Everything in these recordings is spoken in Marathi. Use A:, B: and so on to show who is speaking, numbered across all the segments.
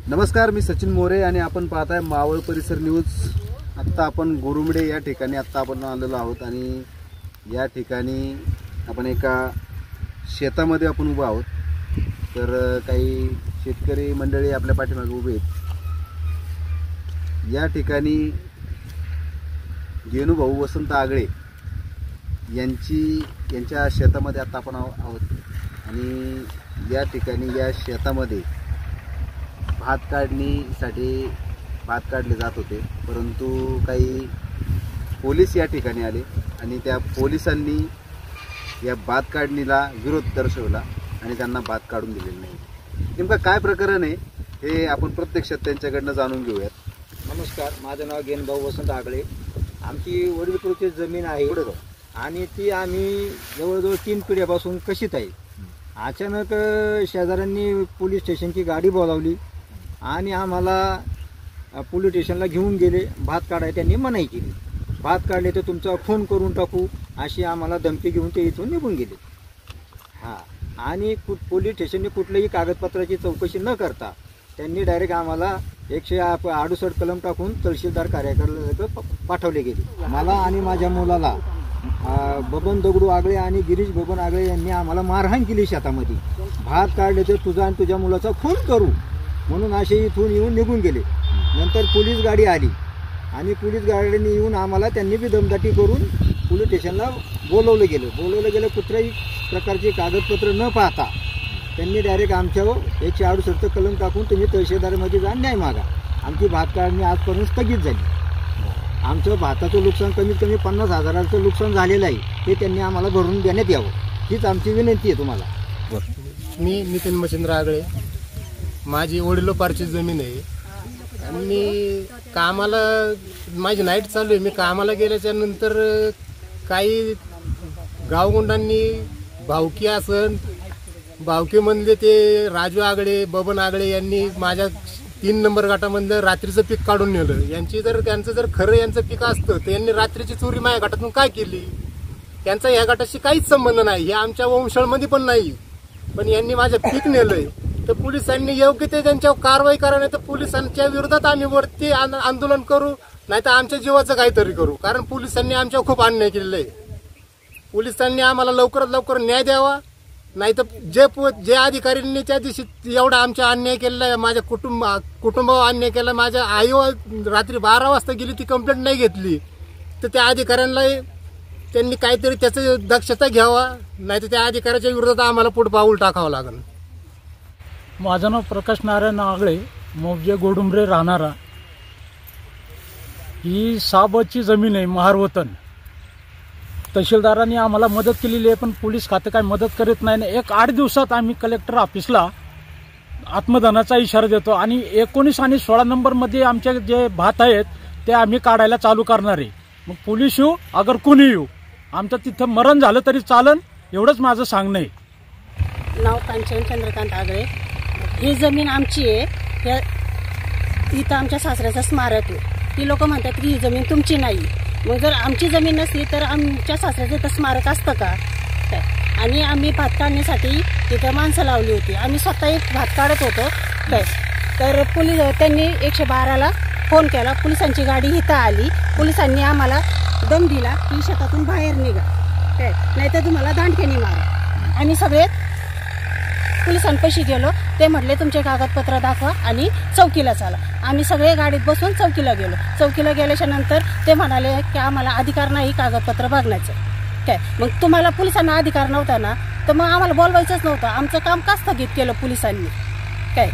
A: नमस्कार, मी सचिन मोरे आणि आपण पाहताय मावळ परिसर न्यूज। आत्ता आपण गोरुमडे या ठिकाणी आपण आलेलो आहोत आणि या ठिकाणी आपण एका शेतामध्ये आपण उभा आहोत। तर काही शेतकरी मंडळी आपल्या पाठीमागे उभे आहेत। या ठिकाणी गेनुभाऊ वसंत आगळे यांच्या शेतामध्ये आता आपण आहोत आणि या ठिकाणी या शेतामध्ये भात काढणीसाठी भात काढले जात होते, परंतु काही पोलीस या ठिकाणी आले आणि त्या पोलिसांनी या भात काढणीला विरोध दर्शवला आणि त्यांना भात काढून दिलेलं नाही। नेमका काय प्रकरण आहे हे आपण प्रत्यक्षात त्यांच्याकडनं जाणून घेऊयात।
B: नमस्कार, माझं नाव गेनुभाऊ वसंत आगळे। आमची वडीलपूर्वीची जमीन आहे आणि ती आम्ही जवळजवळ 3 पिढ्यापासून कशीत आहे। अचानक शेजाऱ्यांनी पोलीस स्टेशनची गाडी बोलावली आणि आम्हाला पोलीस स्टेशनला घेऊन गेले। भात काढायला त्यांनी मनाई केली। भात काढले तर तुमचा खून करून टाकू अशी आम्हाला धमकी घेऊन ते इथून निघून गेले। आणि पोलीस स्टेशनने कुठल्याही कागदपत्राची चौकशी न करता त्यांनी डायरेक्ट आम्हाला 168 कलम टाकून तहसीलदार कार्यालयाकडे पाठवले गेले। मला आणि माझ्या मुलाला बबन दगडू आगळे आणि गिरीश बबन आगळे यांनी आम्हाला मारहाण केली शेतामध्ये। भात काढले तर तुझा आणि तुझ्या मुलाचा खून करू म्हणून असे इथून येऊन निघून गेले। नंतर पोलीस गाडी आली आणि पोलीस गाडीने येऊन आम्हाला त्यांनी बी दमदाटी करून पोलीस स्टेशनला बोलवलं गेलं। कुठल्याही प्रकारचे कागदपत्र न पाहता त्यांनी डायरेक्ट आमच्यावर 168 कलम टाकून तुम्ही तहसीलदारमध्ये जा न्याय मागा। आमची भात काढणी आजपर्यंत स्थगित झाली। आमचं भाताचं नुकसान कमीत कमी 50,000चं नुकसान झालेलं आहे, ते त्यांनी आम्हाला भरून देण्यात यावं हीच आमची विनंती आहे तुम्हाला।
C: मी नितीन मच्छिंद्र आगळे, माझी वडिलोपार्जित जमीन आहे आणि मी कामाला माझी नाईट चालू आहे। मी कामाला गेल्याच्या नंतर काही गावगुंडांनी भावकीमधले ते राजू आगळे बबन आगळे यांनी माझ्या 3 नंबर गटामधलं रात्रीचं पीक काढून नेलं। त्यांचं जर खरं यांचं पीक असतं तर यांनी रात्रीची चोरी माझ्या गटातून काय केली? त्यांचा या गटाशी काहीच संबंध नाही, हे आमच्या वंशळमध्ये पण नाही, पण यांनी माझं पीक नेलंय। तर पोलिसांनी योग्य ते त्यांच्यावर कारवाई करा, नाही तर पोलिसांच्या विरोधात आम्ही वरती आंदोलन करू, नाही तर आमच्या जीवाचं काहीतरी करू। कारण पोलिसांनी आमच्यावर खूप अन्याय केलेला आहे। पोलिसांनी आम्हाला लवकरात लवकर न्याय द्यावा, नाही तर जे अधिकाऱ्यांनी त्या दिवशी एवढा आमच्या अन्याय केलेला आहे, माझ्या कुटुंबावर अन्याय केला। माझ्या आई रात्री 12 वाजता गेली, ती कंप्लेंट नाही घेतली, तर त्या अधिकाऱ्यांना त्यांनी काहीतरी त्याचं दक्षता घ्यावा, नाही तर त्या अधिकाऱ्याच्या विरोधात आम्हाला पुढे पाऊल टाकावं लागेल।
D: माझं नाव प्रकाश नारायण आगळे, मौजे गोडुमरे राहणारा। ही 6 बसची जमीन आहे, महारवतन। तहसीलदारांनी आम्हाला मदत केलेली आहे, पण पोलीस खाते काय मदत करीत नाही। 8 दिवसात आम्ही कलेक्टर ऑफिसला आत्मदानाचा इशारा देतो आणि 19 आणि 16 नंबरमध्ये आमचे जे भात आहेत ते आम्ही काढायला चालू करणार आहे। मग पोलीस येऊ अगर कोणी येऊ, आमचं तिथं मरण झालं तरी चालन, एवढंच माझं सांगणं आहे।
E: नाव कांचन चंद्रकांत आगळे। ही जमीन आमची आहे, इथं आमच्या सासऱ्याचं स्मारक आहे। ती लोक म्हणतात की ही जमीन तुमची नाही, मग जर आमची जमीन नसली तर आमच्या सासऱ्याचं तर स्मारक असतं का? आणि आम्ही भात काढण्यासाठी तिथं माणसं लावली होती, आम्ही स्वतः भात काढत होतो काय, तर त्यांनी 112ला फोन केला, पोलिसांची गाडी इथं आली। पोलिसांनी आम्हाला दम दिला की शेतातून बाहेर निघा काय, नाही तर तुम्हाला दांडक्याने मारा। आम्ही सगळे पोलिसांपाशी गेलो, ते म्हटले तुमचे कागदपत्र दाखवा आणि चौकीला चला। आम्ही सगळे गाडीत बसून चौकीला गेलो। चौकीला गेल्याच्या नंतर ते म्हणाले की आम्हाला अधिकार नाही कागदपत्र बघण्याचं काय। मग तुम्हाला पोलिसांना अधिकार नव्हता ना, तर मग आम्हाला बोलवायचंच नव्हतं, आमचं काम का स्थगित केलं पोलिसांनी काय।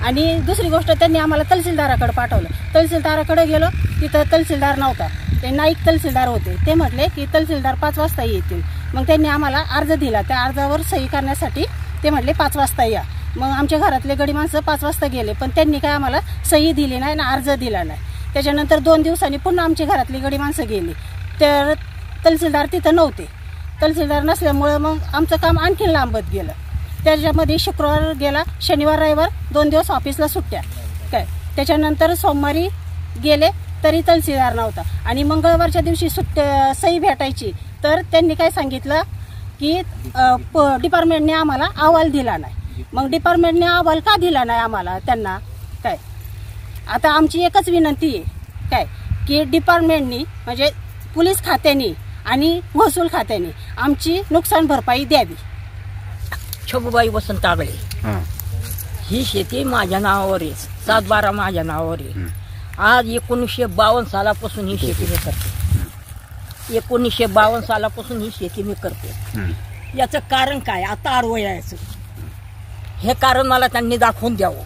E: आणि दुसरी गोष्ट, त्यांनी आम्हाला तहसीलदाराकडे पाठवलं। तहसीलदाराकडे गेलो, तिथं तहसीलदार नव्हता, ते नाईक तहसीलदार होते। ते म्हटले की तहसीलदार 5 वाजता येतील। मग त्यांनी आम्हाला अर्ज दिला, त्या अर्जावर सही करण्यासाठी ते म्हटले 5 वाजता या। मग आमच्या घरातले गडी माणसं 5 वाजता गेले, पण त्यांनी काय आम्हाला सही दिली नाही आणि अर्ज दिला नाही। त्याच्यानंतर 2 दिवसांनी पुन्हा आमची घरातली गडी माणसं गेली, तर तहसीलदार तिथं नव्हते। तहसीलदार नसल्यामुळं मग आमचं काम आणखीन लांबत गेलं। त्याच्यामध्ये शुक्रवार गेला, शनिवार रविवार 2 दिवस ऑफिसला सुट्ट्या काय। त्याच्यानंतर सोमवारी गेले तरी तहसीलदार नव्हता आणि मंगळवारच्या दिवशी सही भेटायची, तर त्यांनी काय सांगितलं की डिपार्टमेंटने आम्हाला अहवाल दिला नाही। मग डिपार्टमेंटने अहवाल का दिला नाही आम्हाला त्यांना, काय आता आमची एकच विनंती आहे काय की डिपार्टमेंटनी म्हणजे पोलीस खात्याने आणि महसूल खात्याने आमची नुकसान भरपाई द्यावी.
F: छबुबाई वसंत आगळे. ही शेती माझ्या नावावर आहे, 7/12 माझ्या नावावर आहे. आज 1952 सालापासून ही शेती मी करते. 1952 सालापासून ही शेती मी करते. याचं कारण काय, आता आडवं यायचं हे कारण मला त्यांनी दाखवून द्यावं.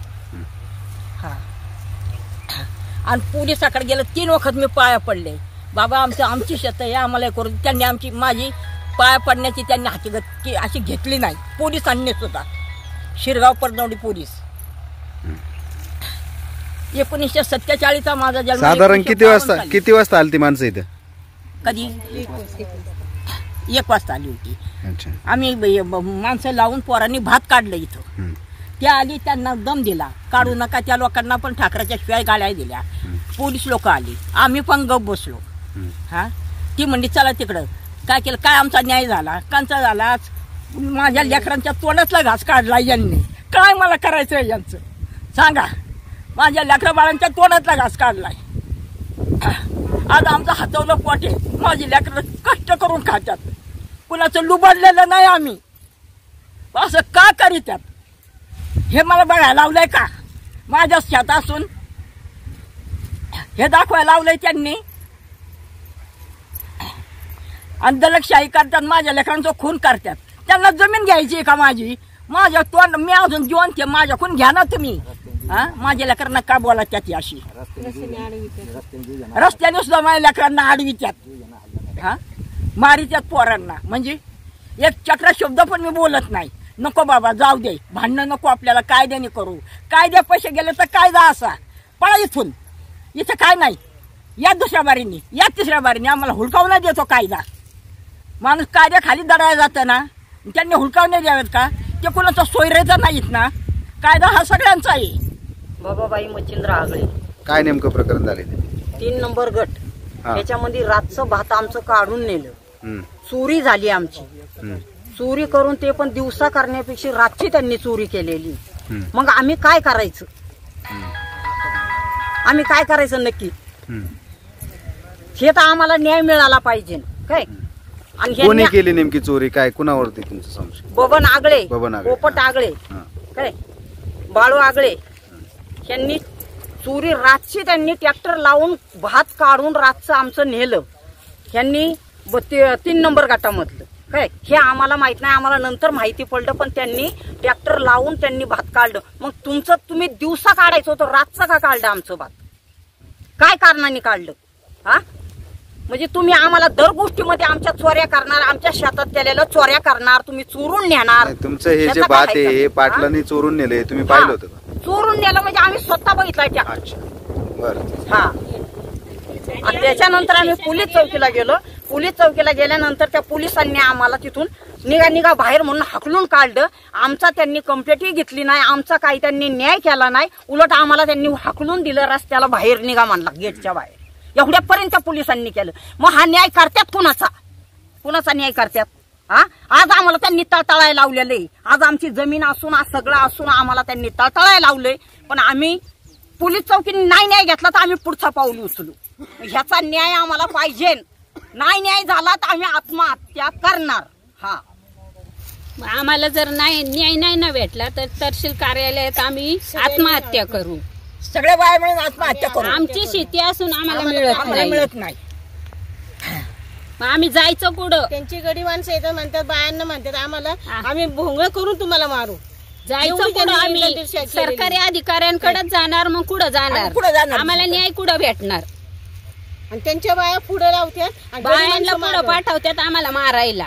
F: हा, आणि पोलिसाकडे गेलं 3 वखत मी पाया पडले. बाबा आमची शेत आहे आम्हाला करू. त्यांनी माझी पाया पडण्याची त्यांनी अशी घेतली नाही. पोलिसांनी सुद्धा, शिरगाव परनवडी पोलीस. 1947 माझा जन्म.
A: साधारण किती वाजता आली ती माणसं इथं?
F: कधी 1 वाजता आली होती.
A: अच्छा.
F: आम्ही माणसं लावून पोरांनी भात काढलं इथं. त्या आली, त्यांना दम दिला, काढू नका. त्या लोकांना पण ठाकराच्या शिवाय गाड्या दिल्या. पोलीस लोक आली, आम्ही पण गप बसलो. हा, ती म्हणली चला तिकडं. काय केलं, काय आमचा न्याय झाला, कांचा झाला. माझ्या लेकरांच्या तोंडातला घास काढला यांनी. काय मला करायचं यांचं सांगा. माझ्या लेकरा बाळांच्या तोंडातला घास काढलाय. आज आमचं हातवलं पोट आहे. माझी लेकरं कष्ट करून खातात, कुणाचं लुबाडलेलं नाही आम्ही. असं का करीतात हे मला बघायला लावलंय का? माझ्या शेत असून हे दाखवायला लावलंय त्यांनी. आणि दलकशाही करतात, माझ्या लेकरांचं खून करतात. त्यांना जमीन घ्यायची का माझी? माझ्या तोंड मी अजून जिवंत आहे, माझ्याकडून घ्या ना तुम्ही. हा, माझ्या लेकरांना का बोला त्याची अशी? रस्त्याने सुद्धा माझ्या लेकरांना आडवित्यात. हा, मारित्यात पोरांना. म्हणजे एक चक्र शब्द पण मी बोलत नाही. नको बाबा, जाऊ दे, भांडणं नको आपल्याला, कायद्याने करू. कायद्या पैसे गेले तर कायदा असा, पळा इथून. इथं काय नाही. या दुसऱ्या बारीने, या तिसऱ्या बारीने आम्हाला हुलकावण्यात देतो कायदा. माणूस कायद्याखाली दडायला जातं ना, त्यांनी हुलकावण्यात द्यावेत का? ते कुणाचं सोयरेचं नाहीत ना. कायदा हा सगळ्यांचा आहे. बाबाबाई मच्छिंद्र आगळे.
A: काय नेमकं प्रकरण झाले?
F: 3 नंबर गट. त्याच्यामध्ये रातचं भात आमचं काढून नेलं. चोरी झाली आमची. चोरी करून ते पण दिवसा करण्यापेक्षा रातची त्यांनी चोरी केलेली. मग आम्ही काय करायचं? आम्ही काय करायचं नक्की? हे तर आम्हाला न्याय मिळाला पाहिजे काय. आणि
A: कोणी केली नेमकी चोरी? काय, कुणावरती तुमचं संशय?
F: बबन आगळे,
A: बबन
F: पोपट आगळे, काय बाळू आगळे यांनी चोरी रातची त्यांनी ट्रॅक्टर लावून भात काढून रातचं आमचं नेलं. यांनी 3 नंबर गटामधलं काय, हे आम्हाला माहित नाही. आम्हाला नंतर माहिती पडलं, पण त्यांनी ट्रॅक्टर लावून त्यांनी भात काढलं. मग तुमचं तुम्ही दिवसा काढायचं होतं, रातचं का काढलं आमचं भात? काय कारणाने काढलं? हा, म्हणजे तुम्ही आम्हाला दर गोष्टीमध्ये आमच्या चोऱ्या करणार, आमच्या शेतात केलेलं चोऱ्या करणार, तुम्ही चोरून नेणार.
A: तुमचं हे जे भात आहे हे पाटलांनी चोरून नेले, तुम्ही पाहिलं होतं का?
F: चोरून नेलं म्हणजे आम्ही स्वतः बघितलाय त्या.
A: बरं.
F: हा, आणि त्याच्यानंतर आम्ही पोलीस चौकीला गेलो. पोलीस चौकीला गेल्यानंतर त्या पोलिसांनी आम्हाला तिथून निघा बाहेर म्हणून हाकलून काढलं. आमचा त्यांनी कंप्लेंटही घेतली नाही, आमचा काही त्यांनी न्याय केला नाही. उलट आम्हाला त्यांनी हाकलून दिलं, रस्त्याला बाहेर निघा म्हणला, गेटच्या बाहेर. एवढ्यापर्यंत पोलिसांनी केलं. मग हा न्याय करतात कुणाचा? कुणाचा न्याय करतात? हा, आज आम्हाला त्यांनी तळतळायला लावलेलं आहे. आज आमची जमीन असून, आज सगळं असून आम्हाला त्यांनी तळतळायला लावलंय. पण आम्ही पोलीस चौकीने नाही न्याय घेतला तर आम्ही पुढचा पाऊल उचलू. ह्याचा न्याय आम्हाला पाहिजे. नाही न्याय झाला तर आम्ही आत्महत्या करणार. हा,
G: आम्हाला जर न्याय नाही ना भेटला तर तहसील कार्यालयात आम्ही आत्महत्या करू.
F: सगळे बाया मिळून आत्महत्या करू.
G: आमची शेती असून आम्हाला
F: मिळत नाही.
G: आम्ही जायचं कुठं?
E: त्यांची गडी माणसं येतात, म्हणतात बायांना, म्हणतात आम्हाला आम्ही भोंगळ करून तुम्हाला मारू.
G: जायचं कुठं? आम्ही सरकारी अधिकाऱ्यांकडे जाणार, मग कुठं जाणार? आम्हाला न्याय कुठं भेटणार?
E: आणि त्यांच्या बाया पुढे लावतात,
G: बायांना पुढं पाठवतात आम्हाला मारायला.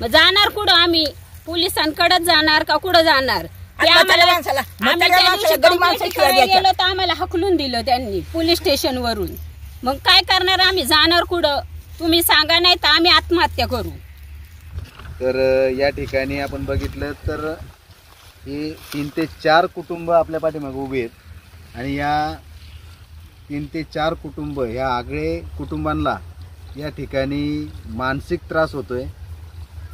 G: मग जाणार कुठं? आम्ही पोलिसांकडे जाणार का कुठं जाणार? ते आम्हाला आम्ही त्या दिवशी कंप्लेंट करायला गेलो तर आम्हाला हकलून दिलं त्यांनी पोलीस स्टेशन वरून. मग काय करणार? आम्ही जाणार कुठं? तुम्ही सांगा, नाही तर आम्ही आत्महत्या करू.
A: तर या ठिकाणी आपण बघितलं तर हे 3 ते 4 कुटुंब आपल्या पाठीमागे उभे आहेत. आणि या 3 ते 4 कुटुंब, ह्या आगळे कुटुंबांना या ठिकाणी मानसिक त्रास होतोय.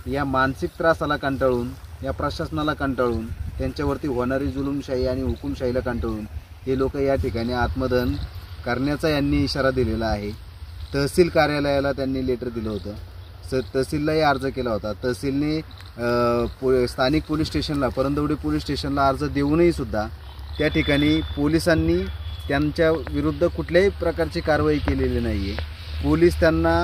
A: या मानसिक त्रासाला कंटाळून, या प्रशासनाला कंटाळून त्यांच्यावरती होणारी जुलूमशाही आणि हुकुमशाहीला कंटाळून हे लोक या ठिकाणी आत्मदहन करण्याचा यांनी इशारा दिलेला आहे. तहसील कार्यालयाला त्यांनी लेटर दिलं होतं, तहसीललाही अर्ज केला होता. तहसीलने स्थानिक पोलीस स्टेशनला, परंदवडी पोलीस स्टेशनला अर्ज देऊनही सुद्धा त्या ठिकाणी पोलिसांनी त्यांच्या विरुद्ध कुठल्याही प्रकारची कारवाई केलेली नाही आहे. पोलीस त्यांना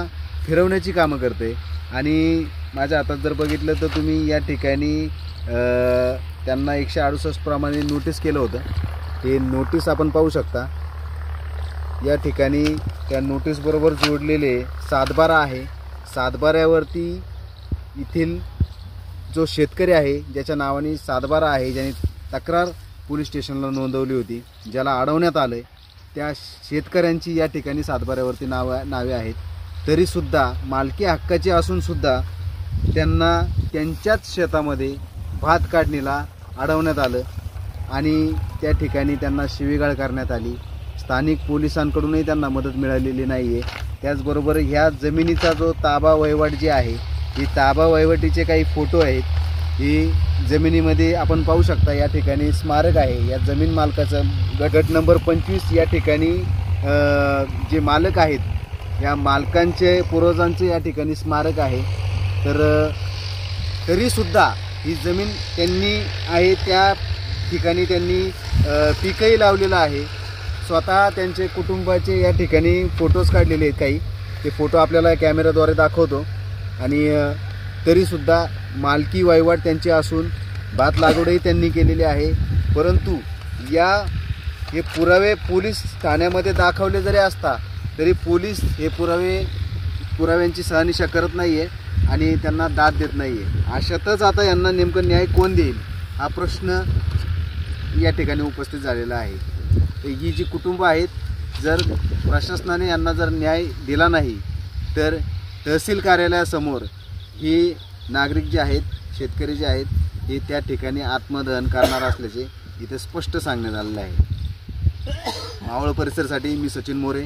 A: फिरवण्याची कामं करते. आणि माझ्या हातात जर बघितलं तर तुम्ही या ठिकाणी त्यांना 168 प्रमाणे नोटीस केलं होतं. हे नोटीस आपण पाहू शकता. या ठिकाणी त्या नोटीसबरोबर जोडलेले सातबारा आहे. सातबाऱ्यावरती येथील जो शेतकरी आहे, ज्याच्या नावाने सातबारा आहे, ज्याने तक्रार पोलीस स्टेशनला नोंदवली होती, ज्याला अडवण्यात आलं आहे, त्या शेतकऱ्यांची या ठिकाणी सातबाऱ्यावरती नावे आहेत. तरीसुद्धा मालकी हक्काचे असूनसुद्धा त्यांना त्यांच्याच शेतामध्ये भात काढणीला अडवण्यात आलं आणि त्या ठिकाणी त्यांना शिवीगाळ करण्यात आली. स्थानिक पोलिसांकडूनही त्यांना मदत मिळालेली नाही आहे. त्याचबरोबर ह्या जमिनीचा जो ताबा वहिवाट जे आहे, ही ताबा वहिवाटीचे काही फोटो आहेत. ही जमिनीमध्ये आपण पाहू शकता या ठिकाणी स्मारक आहे. या जमीन मालकाचं गट नंबर 25 या ठिकाणी जे मालक आहेत, या मालकांचे पूर्वजांचे या ठिकाणी स्मारक आहे. तर तरीसुद्धा ही जमीन त्यांनी आहे, त्या ठिकाणी त्यांनी पीकही लावलेलं आहे. स्वतः त्यांचे कुटुंबाचे या ठिकाणी फोटोज काढलेले आहेत. काही ते फोटो आपल्याला कॅमेऱ्याद्वारे दाखवतो. आणि तरीसुद्धा मालकी वहिवाट त्यांची असून भात लागवडही त्यांनी केलेली आहे. परंतु हे पुरावे पोलीस ठाण्यामध्ये दाखवले जरी असता तरी पोलीस हे पुराव्यांची शहानिशा करत नाही आहे आणि त्यांना दाद देत नाही आहे. अशातच आता यांना नेमकं न्याय कोण देईल हा प्रश्न या ठिकाणी उपस्थित झालेला आहे. ही जी कुटुंब आहेत, जर प्रशासनाने यांना जर न्याय दिला नाही तर तहसील कार्यालयासमोर हे नागरिक जे आहेत, शेतकरी जे आहेत, हे त्या ठिकाणी आत्मदहन करणार असल्याचे इथे स्पष्ट सांगण्यात आलेलं आहे. मावळ परिसरसाठी मी सचिन मोरे,